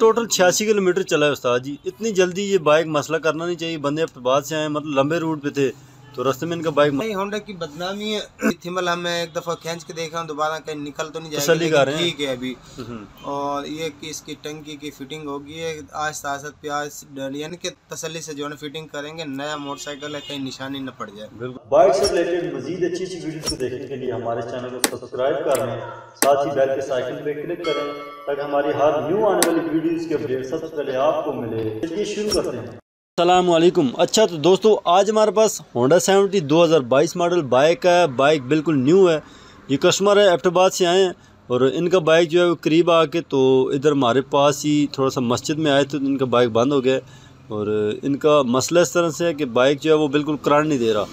Total 86 kilometre चला है उस्ताद जी। इतनी जल्दी ये बाइक मसला करना नहीं चाहिए। बंदे बाद से आए, मतलब लंबे रूट पे थे तो रास्ते में इनका बाइक नहीं। होंडा की बदनामी है। थिम्बल हमने एक दफा खींच के देखा, दोबारा कहीं निकल तो नहीं जाएगा, लेकिन ठीक है अभी। और ये कि इसकी टंकी की फिटिंग होगी है, आहिस्ता आहिस्ता प्याज यानी कि तसल्ली से जो है फिटिंग करेंगे। नया मोटरसाइकिल है, कहीं निशानी न पड़ जाए। बाइक से रिलेटेड मजीद अच्छी अच्छी वीडियो को देखने के लिए हमारे चैनल को सब्सक्राइब कर लें, साथ ही बेल के आइकन पे क्लिक करें ताकि हमारी हर न्यू आने वाली वीडियोस के अपडेट सबसे पहले आपको मिले। चलिए शुरू करते हैं। अस्सलामुअलैकुम। अच्छा तो दोस्तों, आज हमारे पास होंडा 70 2022 मॉडल बाइक है। बाइक बिल्कुल न्यू है। ये कस्टमर है एबटाबाद से आए हैं और इनका बाइक जो है वो करीब आके तो इधर हमारे पास ही थोड़ा सा मस्जिद में आए तो इनका बाइक बंद हो गया और इनका मसला इस तरह से है कि बाइक जो है वो बिल्कुल करंट नहीं दे रहा।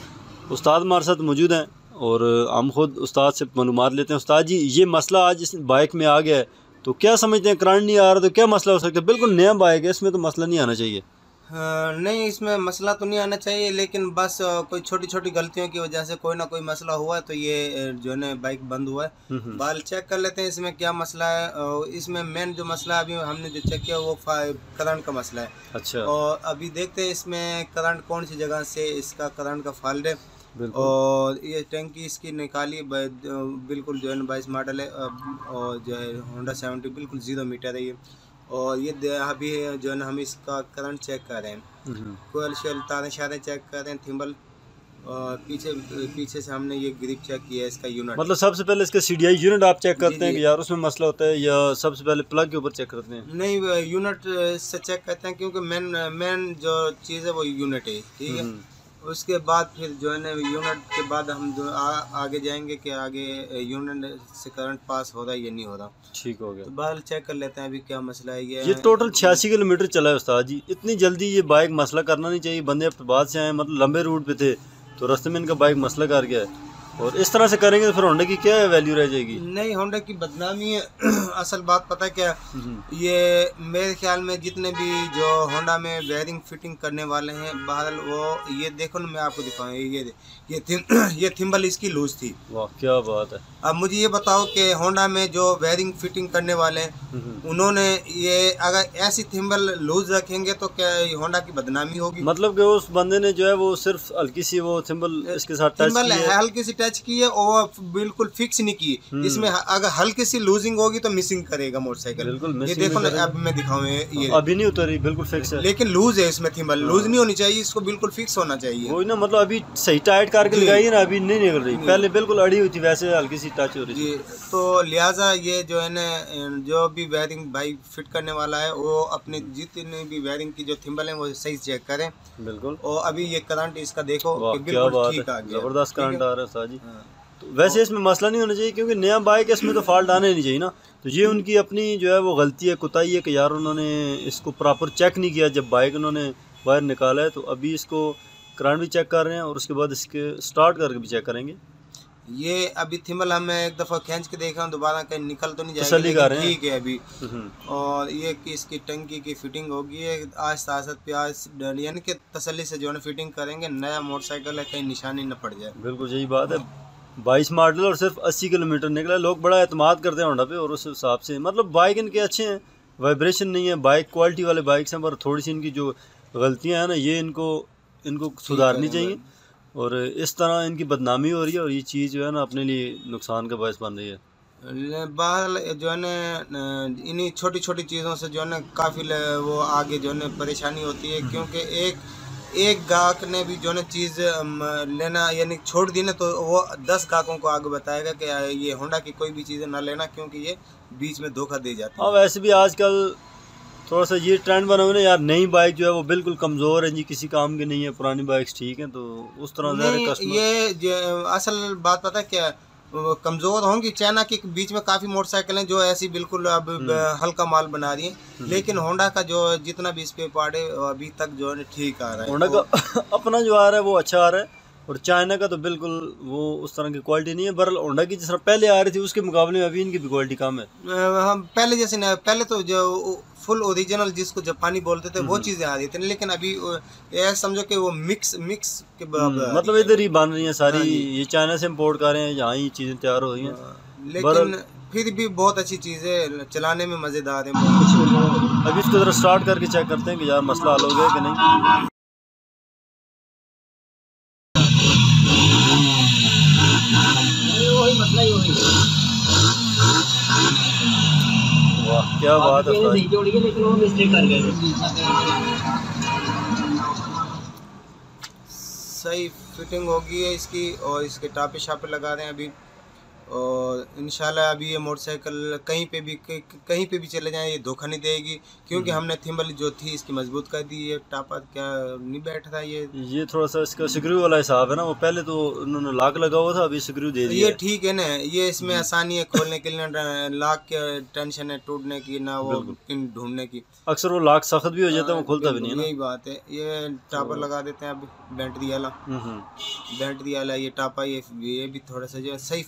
उस्ताद हमारे साथ मौजूद हैं और हम खुद उस्ताद से मालूमात लेते हैं। उस्ताद जी, ये मसला आज इस बाइक में आ गया है तो क्या समझते हैं? करंट नहीं आ रहा तो क्या मसला हो सकता है? बिल्कुल नया बाइक है, इसमें तो मसला नहीं आना चाहिए। नहीं, इसमें मसला तो नहीं आना चाहिए, लेकिन बस कोई छोटी छोटी गलतियों की वजह से कोई ना कोई मसला हुआ है तो ये जो है बाइक बंद हुआ है। बाल चेक कर लेते हैं इसमें क्या मसला है। इसमें मेन जो मसला अभी हमने जो चेक किया वो करंट का मसला है। अच्छा। और अभी देखते हैं इसमें करंट कौन सी जगह से इसका करंट का फॉल्ट है। और ये टंकी इसकी निकाली बिल्कुल जो है 22 मॉडल है और जो है होंडा 70 बिल्कुल 0 मीटर है ये। और ये अभी जो है ना हम इसका करंट चेक कर रहे हैं, कोयल शेल तारें शारें चेक कर रहे हैं, थिम्बल। और पीछे से हमने ये ग्रिप चेक किया है इसका यूनिट। मतलब सबसे पहले इसका CDI यूनिट आप चेक करते हैं कि यार उसमें मसला होता है, या सबसे पहले प्लग के ऊपर चेक करते हैं? नहीं, यूनिट से चेक करते हैं क्योंकि मेन जो चीज़ है वो यूनिट है, ठीक है। उसके बाद फिर जो है ना यूनिट के बाद हम जो आगे जाएंगे कि आगे यूनिट से करंट पास हो रहा है या नहीं हो रहा। ठीक हो गया, तो बाहर चेक कर लेते हैं अभी क्या मसला है। ये टोटल 86 किलोमीटर चला है उस्ताद जी। इतनी जल्दी ये बाइक मसला करना नहीं चाहिए। बंदे बाद से आए, मतलब लंबे रूट पे थे तो रास्ते में इनका बाइक मसला कर गया है और इस तरह से करेंगे तो फिर होंडा की क्या वैल्यू रह जाएगी? नहीं, होंडा की बदनामी है। असल बात पता है क्या, ये मेरे ख्याल में जितने भी जो होंडा में वायरिंग फिटिंग करने वाले हैं बहरहाल वो ये देखो ना, मैं आपको दिखाऊँ, ये थिम्बल इसकी लूज थी। वाह क्या बात है। अब मुझे ये बताओ कि होंडा में जो वायरिंग फिटिंग करने वाले हैं उन्होंने ये अगर ऐसी थिम्बल लूज रखेंगे तो क्या होंडा की बदनामी होगी? मतलब कि उस बंदे ने जो है वो सिर्फ हल्की सी वो थिम्बल इसके साथ हल्की सी टच की है और बिल्कुल फिक्स नहीं की। इसमें अगर हल्की सी लूजिंग होगी तो मिसिंग करेगा मोटरसाइकिल। ये देखो ना, अब मैं दिखाऊं, ये अभी नहीं उतरी, बिल्कुल फिक्स है, लेकिन लूज है इसमें। थिम्बल लूज नहीं होनी चाहिए, इसको बिल्कुल फिक्स होना चाहिए। वही ना, मतलब अभी सही टाइट करके लगाई है ना, अभी नहीं निकल रही। पहले बिल्कुल अड़ी हुई थी, वैसे हल्की सी टच हो रही थी। तो लिहाजा ये जो है ना, जो भी वायरिंग भाई फिट करने वाला है वो अपनी जितनी भी वायरिंग की जो थिम्बल है वो सही चेक करें। बिल्कुल। और अभी ये करंट इसका देखो बिल्कुल ठीक आ गया, जबरदस्त करंट आ रहा है जी। तो वैसे इसमें मसला नहीं होना चाहिए क्योंकि नया बाइक है, इसमें तो फॉल्ट आने नहीं चाहिए ना। तो ये उनकी अपनी जो है वो गलती है, कुताही है कि यार उन्होंने इसको प्रॉपर चेक नहीं किया जब बाइक उन्होंने बाहर निकाला है। तो अभी इसको करंट भी चेक कर रहे हैं और उसके बाद इसके स्टार्ट करके भी चेक करेंगे। ये अभी थिम्बल हमने एक दफ़ा खींच के देखा, दोबारा कहीं निकल तो नहीं जाएगा, ठीक है अभी। और ये कि इसकी टंकी की फिटिंग होगी है, आहिस्ता आहिस्ता प्याज यानी कि तसल्ली से जो है फिटिंग करेंगे। नया मोटरसाइकिल है, कहीं निशानी न पड़ जाए। बिल्कुल यही बात है। 22 मॉडल और सिर्फ 80 किलोमीटर निकला। लोग बड़ा एतमाद करते हैं होंडा पे और उस हिसाब से मतलब बाइक इनके अच्छे हैं, वाइब्रेशन नहीं है, बाइक क्वालिटी वाले बाइक्स हैं, पर थोड़ी सी इनकी जो गलतियाँ हैं ना ये इनको सुधारनी चाहिए। और इस तरह इनकी बदनामी हो रही है और ये चीज़ जो है ना अपने लिए नुकसान का बायस बन रही है। बहरहाल जो है ना इन्हीं छोटी छोटी चीज़ों से जो है ना काफ़ी वो आगे जो है ना परेशानी होती है, क्योंकि एक गाहक ने भी जो है चीज़ लेना यानी छोड़ दी ना तो वो 10 गाहकों को आगे बताएगा कि ये होंडा की कोई भी चीज़ें ना लेना क्योंकि ये बीच में धोखा दे जाती है। हाँ, वैसे भी आजकल थोड़ा सा ये ट्रेंड बना हुआ है यार, नई बाइक जो है वो बिल्कुल कमज़ोर है जी, किसी काम की नहीं है, पुरानी बाइक्स ठीक है। तो उस तरह से ये असल बात पता है क्या, कमज़ोर होंगी। चाइना के बीच में काफ़ी मोटरसाइकिलें जो ऐसी बिल्कुल अब हल्का माल बना रही हैं, लेकिन होंडा का जो जितना भी स्पेयर पार्ट है अभी तक जो है ठीक आ रहा है। होंडा का अपना जो आ रहा है वो अच्छा आ रहा है और चाइना का तो बिल्कुल वो उस तरह की क्वालिटी नहीं है। बहरहाल होंडा की जिस तरह पहले आ रही थी उसके मुकाबले में अभी इनकी भी क्वालिटी कम है। हम पहले जैसे ना, पहले तो जो फुल ओरिजिनल जिसको जापानी बोलते थे वो चीज़ें आ रही थी, लेकिन अभी ये समझो कि वो मिक्स के मतलब इधर ही बन रही है सारी। ये चाइना से इम्पोर्ट कर रहे हैं, यहाँ ही चीज़ें तैयार हो रही हैं। लेकिन फिर भी बहुत अच्छी चीज़ है, चलाने में मज़ेदार है। अभी इसको ज़रा स्टार्ट करके चेक करते हैं कि यार मसला हल हो गया कि नहीं। वही मसला ही वही। वाह क्या बात है, नहीं जोड़ी है लेकिन वो मिस्टेक कर गए। सही फिटिंग होगी है इसकी, और इसके टापे शापे लगा रहे हैं अभी। और इंशाल्लाह अभी ये मोटरसाइकिल कहीं पे भी चले जाएं ये धोखा नहीं देगी, क्योंकि हमने थिम्बल जो थी इसकी मजबूत कर दी। ये टापा क्या नहीं बैठ रहा ये थोड़ा सा इसका स्क्रू वाला हिसाब है ना, वो पहले तो उन्होंने लॉक लगा हुआ था, अभी स्क्रू दे दिया। ये ठीक है ना, ये इसमें आसानी है खोलने के लिए, लॉक के टेंशन है टूटने की ना वो पिन ढूंढने की। अक्सर वो लॉक सख्त भी हो जाता है, वो खुलता भी नहीं है। यही बात है। ये टापर लगा देते हैं अब, बैटरी वाला ये टापा, ये भी थोड़ा सा जो है सही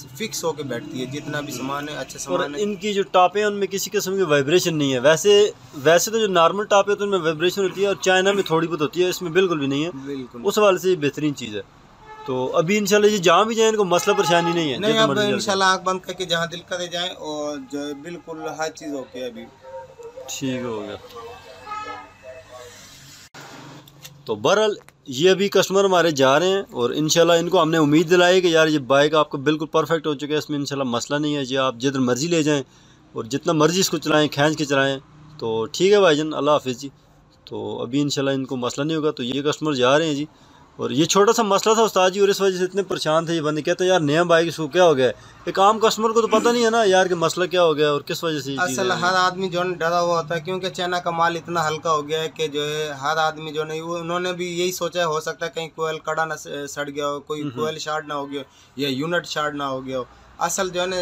फिक्स होके बैठती है। जितना भी सामान है अच्छा सामान है। इनकी जो टापे हैं उनमें किसी किस्म की वाइब्रेशन नहीं है। वैसे तो जो नॉर्मल टापे होते हैं उनमें वाइब्रेशन होती है, और चाइना में थोड़ी बहुत होती है, इसमें बिल्कुल भी नहीं है। बिल्कुल उस हवाले से बेहतरीन चीज़ है। तो अभी इंशाल्लाह ये जहाँ भी जाए इनको मसला परेशानी नहीं है। नहीं, अब इंशाल्लाह आँख बंद करके जहाँ दिल करे जाए, और जो बिल्कुल हर चीज़ ओके है अभी। ठीक हो गया। तो बहरहाल ये अभी कस्टमर हमारे जा रहे हैं, और इंशाल्लाह इनको हमने उम्मीद दिलाई कि यार ये बाइक आपको बिल्कुल परफेक्ट हो चुका है, इसमें इंशाल्लाह मसला नहीं है। ये आप जिधर मर्ज़ी ले जाएं और जितना मर्ज़ी इसको चलाएं, खींच के चलाएं। तो ठीक है भाईजान, अल्लाह हाफिज़ जी। तो अभी इंशाल्लाह इनको मसला नहीं होगा। तो ये कस्टमर जा रहे हैं जी। और ये छोटा सा मसला था उस्ताद जी, और इस वजह से इतने परेशान थे ये बंदे। कहते हैं यार नया बाइक इसको क्या हो गया है। एक आम कस्टमर को तो पता नहीं है ना यार कि मसला क्या हो गया और किस वजह से। असल हर आदमी जो है डरा हुआ होता है, क्योंकि चाइना का माल इतना हल्का हो गया है कि जो है हर आदमी जो नहीं, उन्होंने भी यही सोचा है, हो सकता है कहीं कोयल कड़ा ना सड़ गया हो, कोई कोयल शार्ट ना हो गया या यूनिट शार्ट ना हो गया हो। असल जो है ना,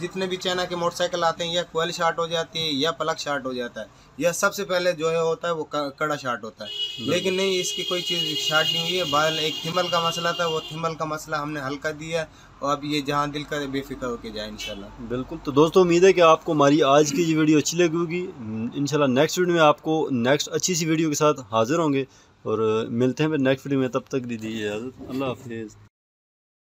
जितने भी चाइना के मोटरसाइकिल आते हैं या कोयल शार्ट हो जाती है या प्लग शार्ट हो जाता है, या सबसे पहले जो है होता है वो कड़ा शार्ट होता है। लेकिन नहीं, इसकी कोई चीज़ शार्ट नहीं हुई है। बाल एक थिम्बल का मसला था, वो थिम्बल का मसला हमने हल कर दिया, और अब ये जहाँ दिल करे बेफिक्र होके जाए इंशाल्लाह। बिल्कुल। तो दोस्तों उम्मीद है कि आपको हमारी आज की ये वीडियो अच्छी लगी होगी। इंशाल्लाह नेक्स्ट वीडियो में आपको नेक्स्ट अच्छी सी वीडियो के साथ हाजिर होंगे, और मिलते हैं फिर नेक्स्ट वीडियो में। तब तक दीजिए इजाज़त। अल्लाह हाफिज़।